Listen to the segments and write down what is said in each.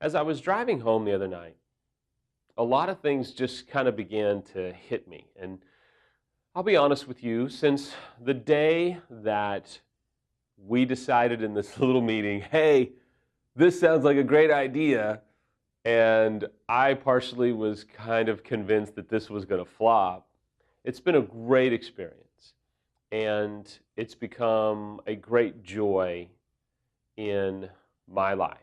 As I was driving home the other night, a lot of things just kind of began to hit me. And I'll be honest with you, since the day that we decided in this little meeting, hey, this sounds like a great idea, and I partially was kind of convinced that this was going to flop, it's been a great experience. And it's become a great joy in my life.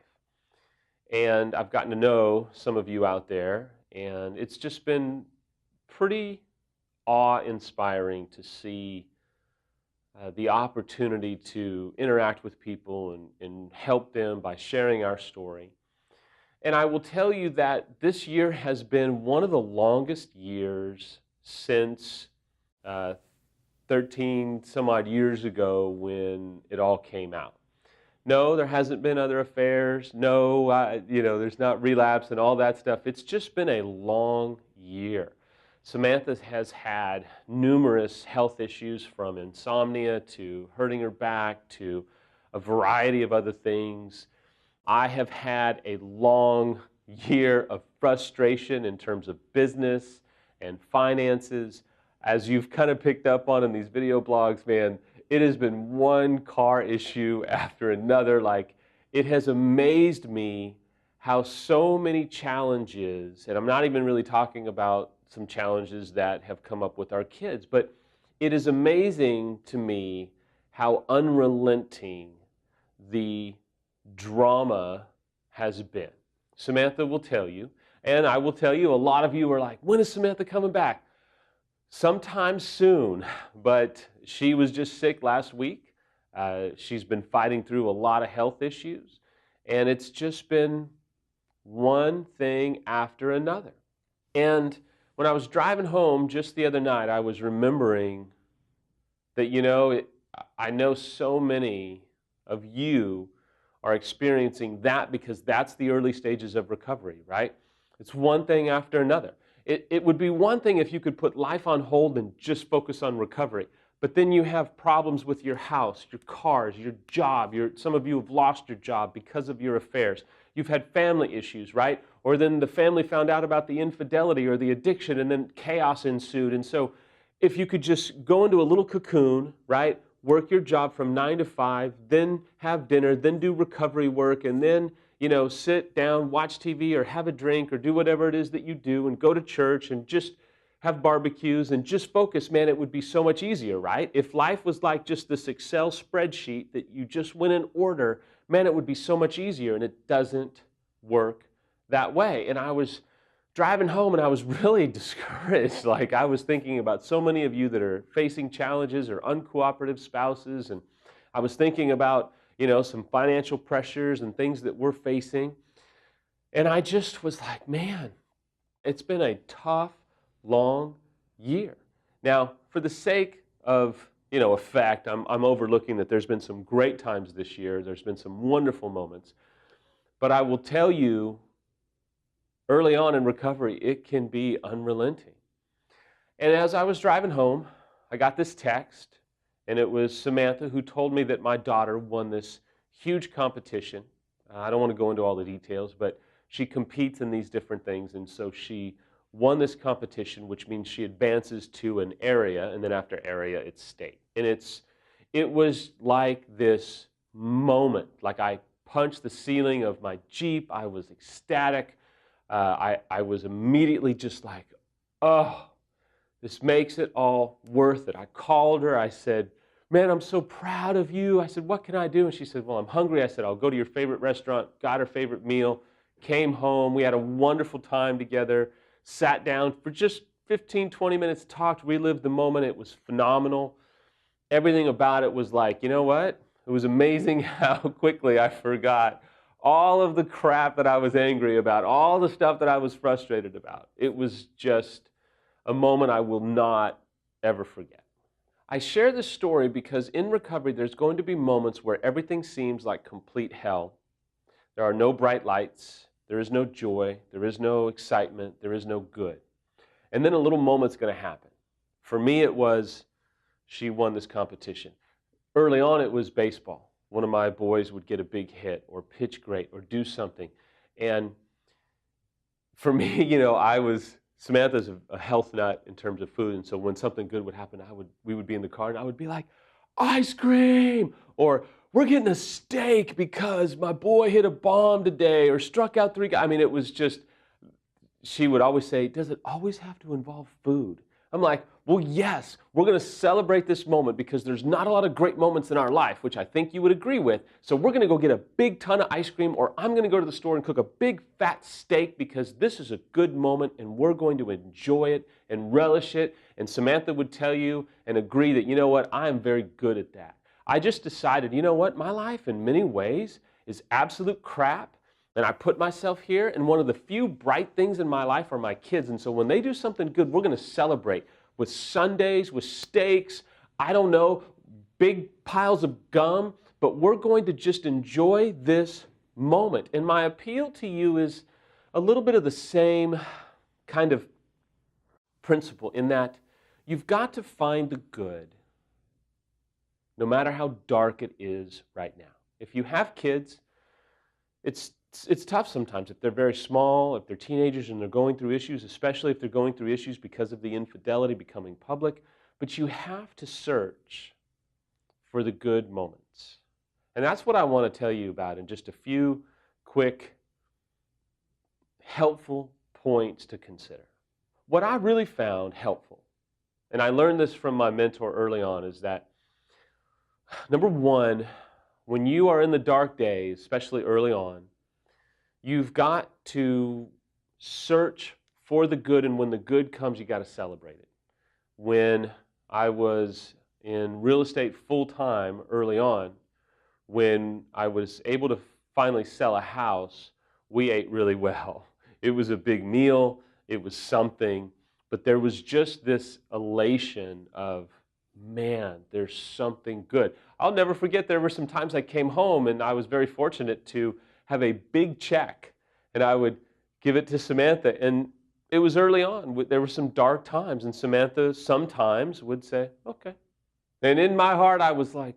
And I've gotten to know some of you out there, and it's just been pretty awe-inspiring to see the opportunity to interact with people and help them by sharing our story. And I will tell you that this year has been one of the longest years since 13 some odd years ago when it all came out. No, there hasn't been other affairs. No, there's not relapse and all that stuff. It's just been a long year. Samantha has had numerous health issues, from insomnia to hurting her back to a variety of other things. I have had a long year of frustration in terms of business and finances. As you've kind of picked up on in these video blogs, man, it has been one car issue after another. Like, it has amazed me how so many challenges, and I'm not even really talking about some challenges that have come up with our kids, but it is amazing to me how unrelenting the drama has been. Samantha will tell you, and I will tell you, a lot of you are like, when is Samantha coming back? Sometime soon, but she was just sick last week. She's been fighting through a lot of health issues, and it's just been one thing after another. And when I was driving home just the other night, I was remembering that, I know so many of you are experiencing that, because that's the early stages of recovery, right? It's one thing after another. It would be one thing if you could put life on hold and just focus on recovery. But then you have problems with your house, your cars, your job. Some of you have lost your job because of your affairs. You've had family issues, right? Or then the family found out about the infidelity or the addiction, and then chaos ensued. And so if you could just go into a little cocoon, right? Work your job from 9 to 5, then have dinner, then do recovery work, and then sit down, watch TV, or have a drink, or do whatever it is that you do, and go to church, and just have barbecues, and just focus, man, it would be so much easier, right? If life was like just this Excel spreadsheet that you just went in order, man, it would be so much easier, and it doesn't work that way. And I was driving home, and I was really discouraged. Like, I was thinking about so many of you that are facing challenges or uncooperative spouses, and I was thinking about some financial pressures and things that we're facing. And I just was like, man, it's been a tough, long year. Now, for the sake of, effect, I'm overlooking that there's been some great times this year. There's been some wonderful moments. But I will tell you, early on in recovery, it can be unrelenting. And as I was driving home, I got this text. And it was Samantha who told me that my daughter won this huge competition. I don't want to go into all the details, but she competes in these different things. And so she won this competition, which means she advances to an area, and then after area, it's state. And it was like this moment, like I punched the ceiling of my Jeep. I was ecstatic. I was immediately just like, oh, this makes it all worth it. I called her. I said, man, I'm so proud of you. I said, what can I do? And she said, well, I'm hungry. I said, I'll go to your favorite restaurant. Got her favorite meal. Came home. We had a wonderful time together. Sat down for just 15, 20 minutes, talked, relived the moment. It was phenomenal. Everything about it was like, you know what? It was amazing how quickly I forgot all of the crap that I was angry about, all the stuff that I was frustrated about. It was just a moment I will not ever forget. I share this story because in recovery, there's going to be moments where everything seems like complete hell. There are no bright lights. There is no joy. There is no excitement. There is no good. And then a little moment's going to happen. For me, it was she won this competition. Early on, it was baseball. One of my boys would get a big hit or pitch great or do something. And for me, Samantha's a health nut in terms of food. And so when something good would happen, we would be in the car and I would be like, ice cream, or we're getting a steak because my boy hit a bomb today or struck out 3 guys. I mean, it was just, she would always say, does it always have to involve food? I'm like, well, yes, we're going to celebrate this moment because there's not a lot of great moments in our life, which I think you would agree with. So we're going to go get a big ton of ice cream, or I'm going to go to the store and cook a big fat steak because this is a good moment and we're going to enjoy it and relish it. And Samantha would tell you and agree that, you know what, I am very good at that. I just decided, you know what, my life in many ways is absolute crap. And I put myself here, and one of the few bright things in my life are my kids. And so when they do something good, we're going to celebrate with sundaes, with steaks, I don't know, big piles of gum, but we're going to just enjoy this moment. And my appeal to you is a little bit of the same kind of principle in that you've got to find the good no matter how dark it is right now. If you have kids, it's tough sometimes if they're very small, if they're teenagers and they're going through issues, especially if they're going through issues because of the infidelity becoming public. But you have to search for the good moments. And that's what I want to tell you about in just a few quick, helpful points to consider. What I really found helpful, and I learned this from my mentor early on, is that, number one, when you are in the dark days, especially early on, you've got to search for the good, and when the good comes, you got to celebrate it. When I was in real estate full-time early on, when I was able to finally sell a house, we ate really well. It was a big meal, it was something, but there was just this elation of, man, there's something good. I'll never forget, there were some times I came home and I was very fortunate to have a big check, and I would give it to Samantha. And it was early on. There were some dark times, and Samantha sometimes would say, okay. And in my heart, I was like,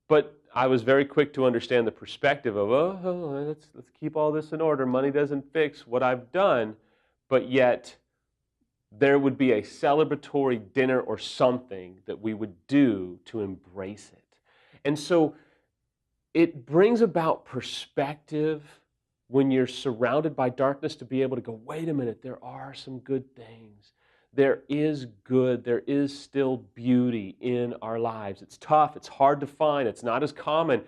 but I was very quick to understand the perspective of, let's keep all this in order. Money doesn't fix what I've done. But yet, there would be a celebratory dinner or something that we would do to embrace it. And so it brings about perspective when you're surrounded by darkness to be able to go, wait a minute, there are some good things. There is good. There is still beauty in our lives. It's tough. It's hard to find. It's not as common.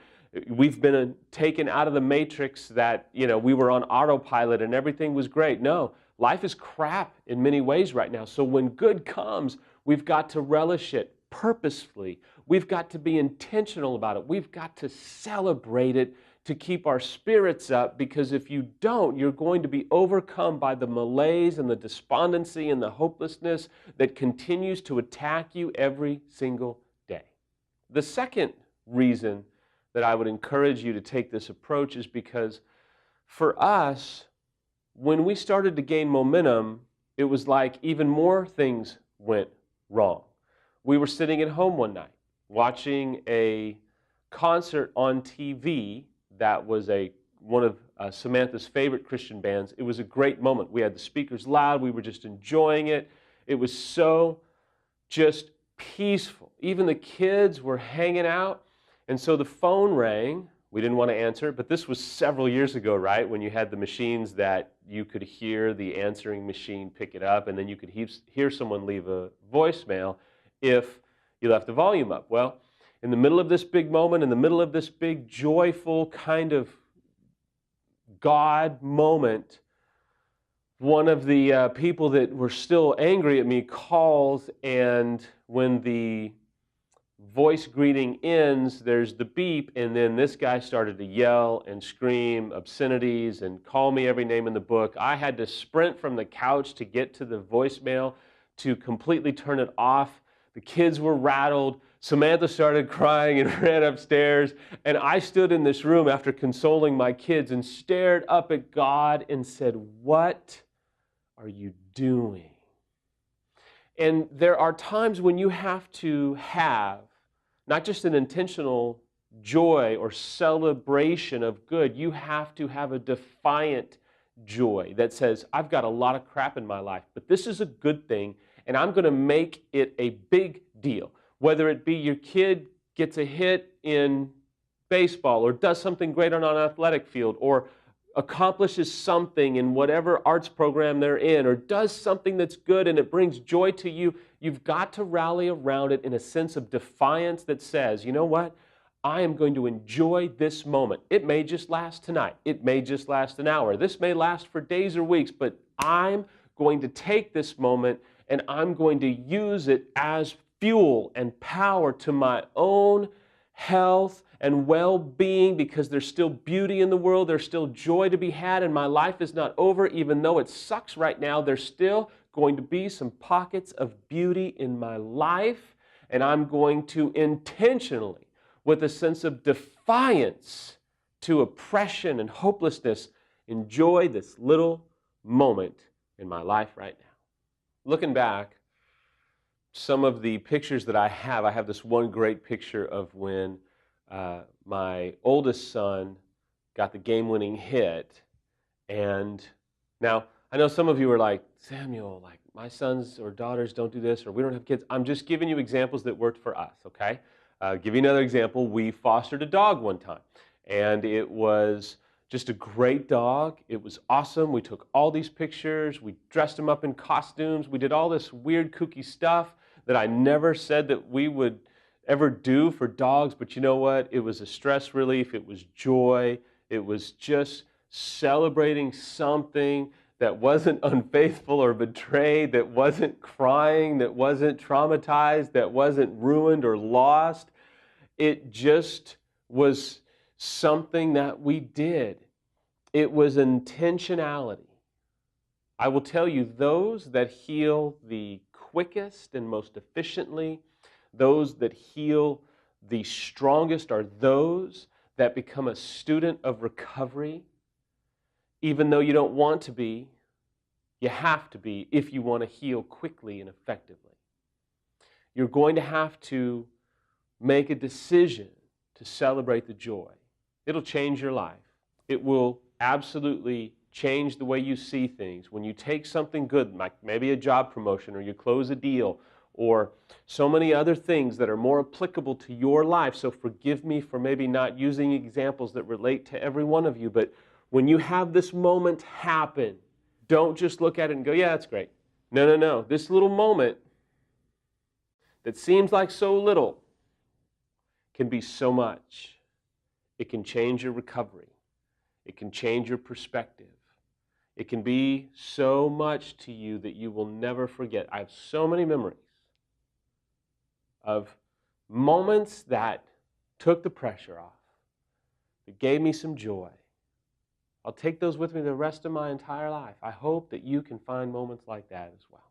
We've been taken out of the matrix that, we were on autopilot and everything was great. No, life is crap in many ways right now. So when good comes, we've got to relish it purposefully. We've got to be intentional about it. We've got to celebrate it to keep our spirits up, because if you don't, you're going to be overcome by the malaise and the despondency and the hopelessness that continues to attack you every single day. The second reason that I would encourage you to take this approach is because for us, when we started to gain momentum, it was like even more things went wrong. We were sitting at home one night watching a concert on TV that was one of Samantha's favorite Christian bands. It was a great moment. We had the speakers loud. We were just enjoying it. It was so just peaceful. Even the kids were hanging out. And so the phone rang. We didn't want to answer it, but this was several years ago, right? When you had the machines that you could hear the answering machine pick it up, and then you could hear someone leave a voicemail if you left the volume up. Well, in the middle of this big moment, in the middle of this big joyful kind of God moment, one of the people that were still angry at me calls, and when the voice greeting ends, there's the beep, and then this guy started to yell and scream obscenities and call me every name in the book. I had to sprint from the couch to get to the voicemail to completely turn it off. The kids were rattled. Samantha started crying and ran upstairs, and I stood in this room after consoling my kids and stared up at God and said, "What are you doing?" And there are times when you have to have not just an intentional joy or celebration of good. You have to have a defiant joy that says, I've got a lot of crap in my life, but this is a good thing, and I'm going to make it a big deal. Whether it be your kid gets a hit in baseball or does something great on an athletic field or accomplishes something in whatever arts program they're in or does something that's good and it brings joy to you, you've got to rally around it in a sense of defiance that says, you know what? I am going to enjoy this moment. It may just last tonight. It may just last an hour. This may last for days or weeks, but I'm going to take this moment and I'm going to use it as fuel and power to my own health and well-being, because there's still beauty in the world, there's still joy to be had, and my life is not over. Even though it sucks right now, there's still going to be some pockets of beauty in my life, and I'm going to intentionally, with a sense of defiance to oppression and hopelessness, enjoy this little moment in my life right now. Looking back, some of the pictures that I have this one great picture of when my oldest son got the game-winning hit. And now, I know some of you are like, Samuel, like my sons or daughters don't do this, or we don't have kids. I'm just giving you examples that worked for us, okay? Give you another example. We fostered a dog one time, and it was just a great dog. It was awesome. We took all these pictures. We dressed him up in costumes. We did all this weird, kooky stuff that I never said that we would ever do for dogs, but you know what? It was a stress relief. It was joy. It was just celebrating something that wasn't unfaithful or betrayed, that wasn't crying, that wasn't traumatized, that wasn't ruined or lost. It just was something that we did. It was intentionality. I will tell you, those that heal the quickest and most efficiently, those that heal the strongest, are those that become a student of recovery. Even though you don't want to be, you have to be if you want to heal quickly and effectively. You're going to have to make a decision to celebrate the joy. It'll change your life. It will absolutely change the way you see things. When you take something good, like maybe a job promotion, or you close a deal, or so many other things that are more applicable to your life. So forgive me for maybe not using examples that relate to every one of you, but when you have this moment happen, don't just look at it and go, yeah, that's great. No. This little moment that seems like so little can be so much. It can change your recovery. It can change your perspective. It can be so much to you that you will never forget. I have so many memories of moments that took the pressure off, that gave me some joy. I'll take those with me the rest of my entire life. I hope that you can find moments like that as well.